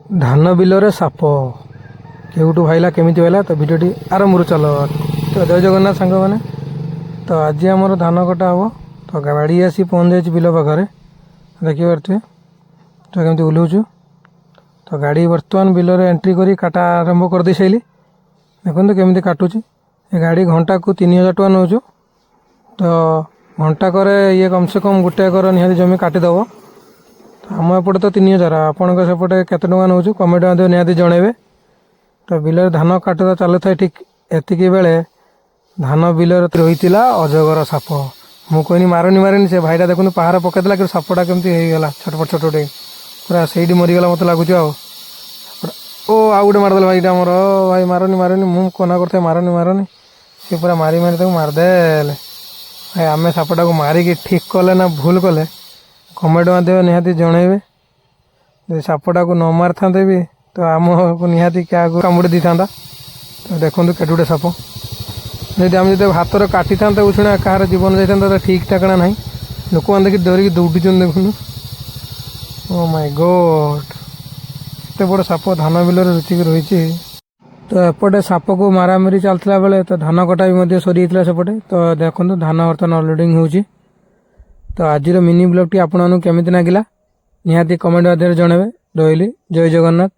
ଧାନ ବିଲରେ ସାପ କେଉଁଠୁ ଭାଇଲା କେମିତି ଭାଇଲା ତ ଭିଡ଼ିଓଟି ଆରମ୍ଭରୁ ଚାଲ। ତ ଜୟ ଜଗନ୍ନାଥ ସାଙ୍ଗମାନେ। ତ ଆଜି ଆମର ଧାନ କଟା ହେବ। ତ ଗାଡ଼ି ଆସି ପହଞ୍ଚିଯାଇଛି ବିଲ ପାଖରେ, ଦେଖିପାରୁଥିବେ ତ କେମିତି ଓହ୍ଲାଉଛୁ। ତ ଗାଡ଼ି ବର୍ତ୍ତମାନ ବିଲରେ ଏଣ୍ଟ୍ରି କରି କାଟା ଆରମ୍ଭ କରିଦେଇ ସାରିଲି। ଦେଖନ୍ତୁ କେମିତି କାଟୁଛି। ଏ ଗାଡ଼ି ଘଣ୍ଟାକୁ 3000 ଟଙ୍କା ନେଉଛୁ। ତ ଘଣ୍ଟାକରେ ଇଏ କମ୍ ସେ କମ୍ ଗୋଟେ ଏକର ନିହାତି ଜମି କାଟିଦେବ। ଆମ ଏପଟେ ତ 3000, ଆପଣଙ୍କ ସେପଟେ କେତେ ଟଙ୍କା ନେଉଛୁ କମେଣ୍ଟ ମଧ୍ୟ ନିହାତି ଜଣାଇବେ। ତ ବିଲରେ ଧାନ କାଟିବା ଚାଲୁଥାଏ, ଠିକ୍ ଏତିକି ବେଳେ ଧାନ ବିଲରେ ରହିଥିଲା ଅଜଗର ସାପ। ମୁଁ କହିନି ମାରନି, ସେ ଭାଇଟା ଦେଖନ୍ତୁ ପାହାର ପକାଇଦେଲା, କିନ୍ତୁ ସାପଟା କେମିତି ହେଇଗଲା ଛଟପଟ ପୁରା ସେଇଠି ମରିଗଲା ମୋତେ ଲାଗୁଛି। ଆଉ ଆଉ ଗୋଟେ ମାରିଦେଲା ଭାଇଟା ଆମର। ଭାଇ ମାରନି, ମୁଁ କନା କରିଥାଏ ମାରନି, ସେ ପୁରା ମାରି ତାକୁ ମାରିଦେଲେ। ଭାଇ ଆମେ ସାପଟାକୁ ମାରିକି ଠିକ୍ କଲେ ନା ଭୁଲ କଲେ କମେଣ୍ଟ ମଧ୍ୟ ନିହାତି ଜଣାଇବେ। ଯଦି ସାପଟାକୁ ନ ମାରିଥାନ୍ତେ ବି ତ ଆମକୁ ନିହାତି କାହାକୁ କାମୁଡ଼ି ଦେଇଥାନ୍ତା। ତ ଦେଖନ୍ତୁ କେଡ଼ୁଟେ ସାପ। ଯଦି ଆମେ ହାତରେ କାଟିଥାନ୍ତେ ଉଛୁଣା କାହାର ଜୀବନ ଯାଇଥାନ୍ତା, ତ ଠିକ୍ ଠିକଣା ନାହିଁ। ଲୋକମାନେ ଦେଖି ଡରିକି ଦୌଡ଼ିଛନ୍ତି, ଦେଖନ୍ତୁ। ଓ ମାଇ ଗଡ୍, ଏତେ ବଡ଼ ସାପ ଧାନ ବିଲରେ ଲୁଚିକି ରହିଛି। ତ ଏପଟେ ସାପକୁ ମାରାମାରି ଚାଲିଥିଲା ବେଳେ ତ ଧାନ କଟା ବି ମଧ୍ୟ ସରିଯାଇଥିଲା ସେପଟେ। ତ ଦେଖନ୍ତୁ ଧାନ ବର୍ତ୍ତମାନ ଅନଲୋଡ଼ିଂ ହେଉଛି। ତ ଆଜିର ମିନି ବ୍ଲଗ୍ଟି ଆପଣମାନଙ୍କୁ କେମିତି ଲାଗିଲା ନିହାତି କମେଣ୍ଟ ମାଧ୍ୟମରେ ଜଣାଇବେ। ରହିଲି, ଜୟ ଜଗନ୍ନାଥ।